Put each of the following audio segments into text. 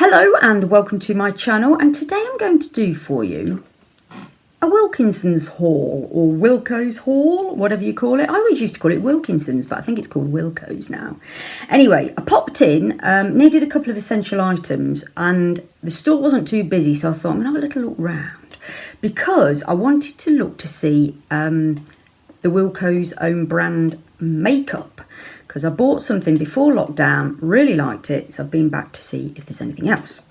Hello and welcome to my channel, and today I'm going to do for you a Wilkinson's haul, or Wilko's haul, whatever you call it. I always used to call it Wilkinson's, but I think it's called Wilko's now. Anyway, I popped in, needed a couple of essential items, and the store wasn't too busy, so I thought I'm going to have a little look round because I wanted to look to see the Wilko's own brand makeup, because I bought something before lockdown, really liked it, so I've been back to see if there's anything else.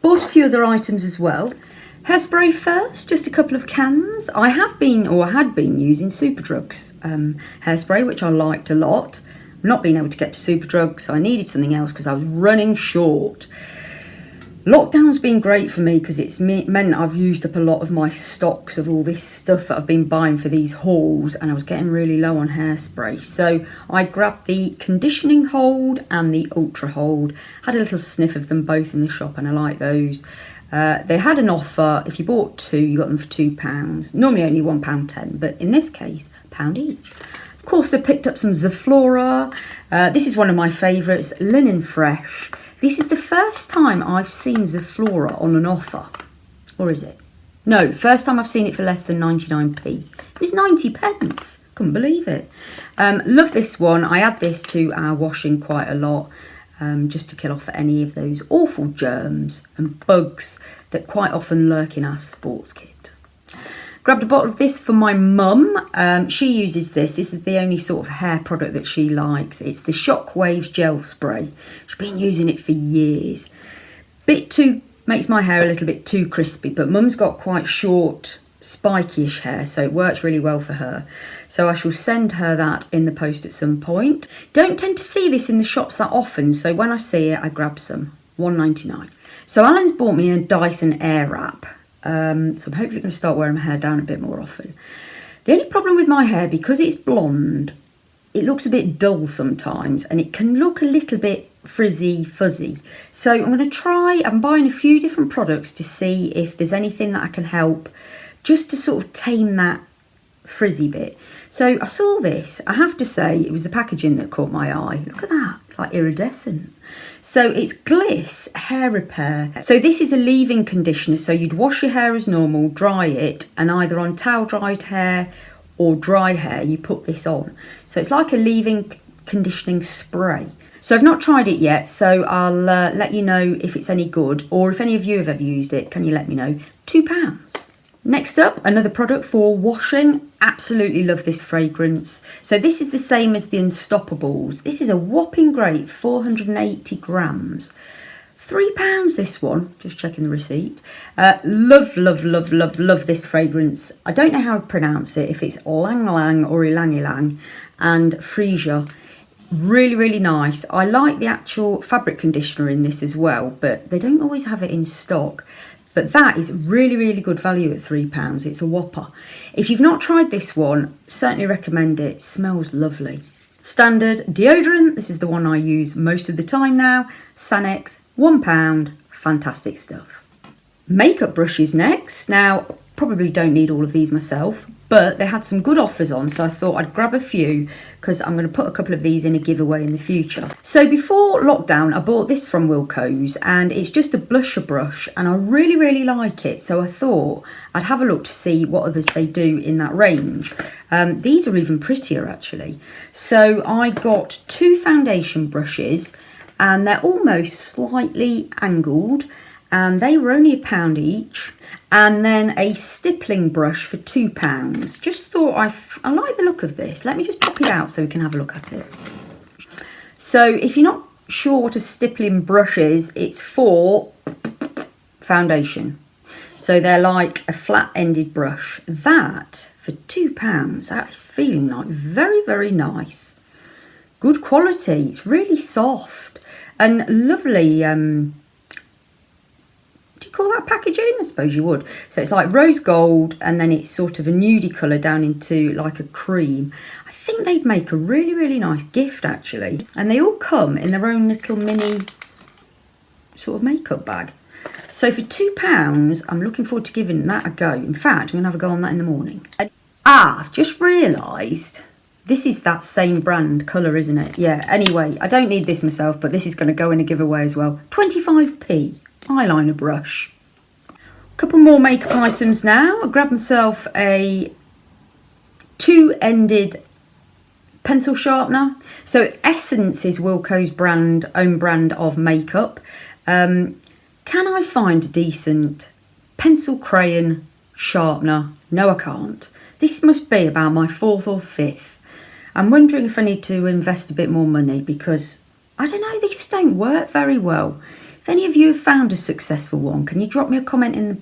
Bought a few other items as well. Hairspray first, just a couple of cans. I have been, or had been, using Superdrug's hairspray, which I liked a lot. Not being able to get to Superdrug, so I needed something else because I was running short. Lockdown's been great for me because it's meant I've used up a lot of my stocks of all this stuff that I've been buying for these hauls, and I was getting really low on hairspray. So I grabbed the conditioning hold and the ultra hold. Had a little sniff of them both in the shop and I like those. They had an offer. If you bought two, you got them for £2. Normally only £1.10, but in this case, £1 each. Of course, I picked up some Zaflora. This is one of my favourites, Linen Fresh. This is the first time I've seen Zaflora on an offer. Or is it? No, first time I've seen it for less than 99p. It was 90p. Couldn't believe it. Love this one. I add this to our washing quite a lot, just to kill off any of those awful germs and bugs that quite often lurk in our sports kit. Grabbed a bottle of this for my mum. She uses this. This is the only sort of hair product that she likes. It's the Shockwaves Gel Spray. She's been using it for years. Makes my hair a little bit too crispy, but mum's got quite short, spiky-ish hair, so it works really well for her. So I shall send her that in the post at some point. Don't tend to see this in the shops that often, so when I see it, I grab some. £1.99. So Alan's bought me a Dyson Airwrap. So I'm hopefully going to start wearing my hair down a bit more often. The only problem with my hair, because it's blonde, it looks a bit dull sometimes, and it can look a little bit frizzy, fuzzy. So I'm going to try, I'm buying a few different products to see if there's anything that I can help, just to sort of tame that frizzy bit. So I saw this. I have to say, it was the packaging that caught my eye. Look at that, it's like iridescent. So it's Gliss Hair Repair. So this is a leave-in conditioner. So you'd wash your hair as normal, dry it, and either on towel dried hair or dry hair, you put this on. So it's like a leave-in conditioning spray. So I've not tried it yet, so I'll let you know if it's any good, or if any of you have ever used it, can you let me know? £2. Next up, another product for washing. Absolutely love this fragrance. So this is the same as the Unstoppables. This is a whopping great 480 grams. £3 this one, just checking the receipt. Love this fragrance. I don't know how to pronounce it, if it's Lang Lang or Ilang Ilang, and Freesia. Really nice. I like the actual fabric conditioner in this as well, but they don't always have it in stock. But that is really good value at £3. It's a whopper. If you've not tried this one, certainly recommend it. It smells lovely. Standard deodorant. This is the one I use most of the time now. Sanex, £1. Fantastic stuff. Makeup brushes next. Now, probably don't need all of these myself, but they had some good offers on, so I thought I'd grab a few because I'm going to put a couple of these in a giveaway in the future. So before lockdown, I bought this from Wilko's, and it's just a blusher brush, and I really like it, so I thought I'd have a look to see what others they do in that range. These are even prettier actually. So I got two foundation brushes, and they're almost slightly angled, and they were only £1 each. And then a stippling brush for £2. Just thought I like the look of this. Let me just pop it out so we can have a look at it. So if you're not sure what a stippling brush is, it's for foundation. So they're like a flat-ended brush. That, for £2, that is feeling like very nice. Good quality. It's really soft and lovely. Call that packaging? I suppose you would. So it's like rose gold, and then it's sort of a nudie colour down into like a cream. I think they'd make a really nice gift actually. And they all come in their own little mini sort of makeup bag. So for £2, I'm looking forward to giving that a go. In fact, I'm going to have a go on that in the morning. I've just realised This is that same brand colour, isn't it? Yeah, anyway, I don't need this myself, but this is going to go in a giveaway as well. 25p eyeliner brush. Couple more makeup items now. I grabbed myself a two-ended pencil sharpener. So Essence is Wilko's own brand of makeup. Can I find a decent pencil crayon sharpener? No, I can't. This must be about my 4th or 5th. I'm wondering if I need to invest a bit more money because, I don't know, they just don't work very well. If any of you have found a successful one, can you drop me a comment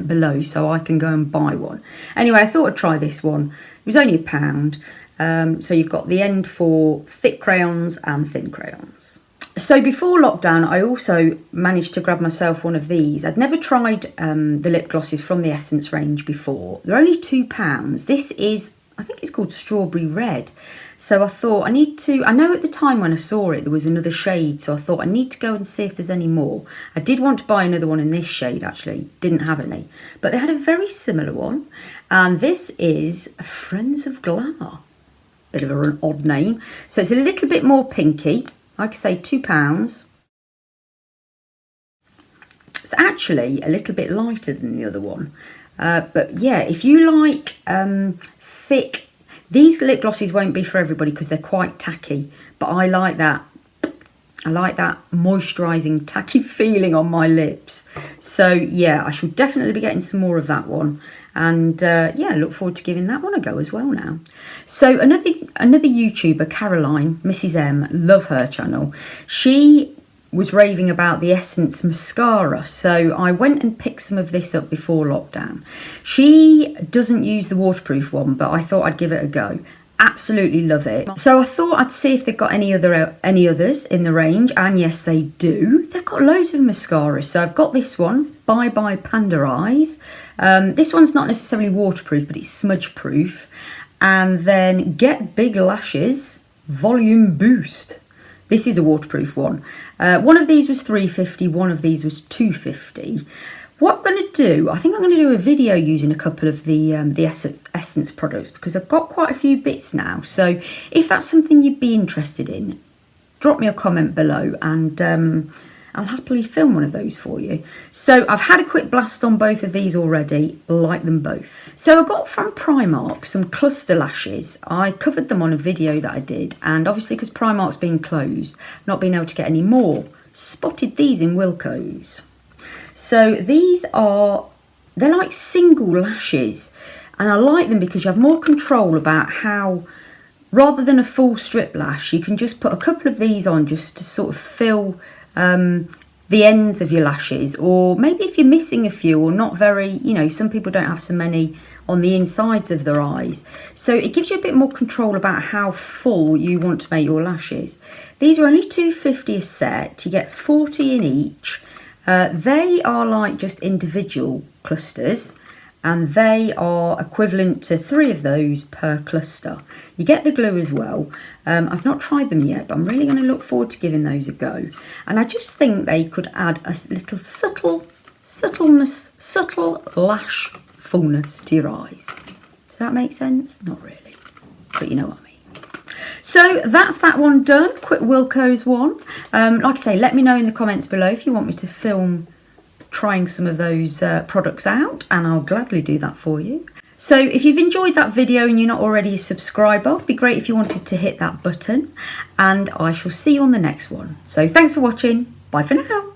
below so I can go and buy one? Anyway, I thought I'd try this one. It was only £1. So you've got the end for thick crayons and thin crayons. So before lockdown, I also managed to grab myself one of these. I'd never tried the lip glosses from the Essence range before. They're only £2. This is, I think it's called Strawberry Red. So I thought I know at the time when I saw it, there was another shade. So I thought I need to go and see if there's any more. I did want to buy another one in this shade, actually. Didn't have any. But they had a very similar one. And this is Friends of Glamour. Bit of an odd name. So it's a little bit more pinky. Like I say, £2. It's actually a little bit lighter than the other one. But yeah, if you like thick, these lip glosses won't be for everybody because they're quite tacky. But I like that. I like that moisturising, tacky feeling on my lips. So yeah, I should definitely be getting some more of that one. And yeah, I look forward to giving that one a go as well now. So another YouTuber, Caroline, Mrs. M, love her channel. She was raving about the Essence mascara. So I went and picked some of this up before lockdown. She doesn't use the waterproof one, but I thought I'd give it a go. Absolutely love it. So I thought I'd see if they've got any others in the range, and yes they do. They've got loads of mascaras. So I've got this one, Bye Bye Panda Eyes. This one's not necessarily waterproof, but it's smudge proof. And then Get Big Lashes Volume Boost. This is a waterproof one. One of these was £3.50, one of these was £2.50. What I'm going to do, I think I'm going to do a video using a couple of the Essence products because I've got quite a few bits now. So if that's something you'd be interested in, drop me a comment below and I'll happily film one of those for you. So I've had a quick blast on both of these already, like them both. So I got from Primark some cluster lashes. I covered them on a video that I did, and obviously because Primark's been closed, not being able to get any more, spotted these in Wilko's. So they're like single lashes, and I like them because you have more control about how, rather than a full strip lash, you can just put a couple of these on just to sort of fill the ends of your lashes, or maybe if you're missing a few or not very, you know, some people don't have so many on the insides of their eyes. So it gives you a bit more control about how full you want to make your lashes. These are only £2.50 a set. You get 40 in each. They are like just individual clusters, and they are equivalent to 3 of those per cluster. You get the glue as well. I've not tried them yet, but I'm really going to look forward to giving those a go. And I just think they could add a little subtle lash fullness to your eyes. Does that make sense? Not really, but you know what I mean. So that's that one done. Quick Wilko's one. Like I say, let me know in the comments below if you want me to film trying some of those products out, and I'll gladly do that for you. So if you've enjoyed that video and you're not already a subscriber, it'd be great if you wanted to hit that button, and I shall see you on the next one. So thanks for watching. Bye for now.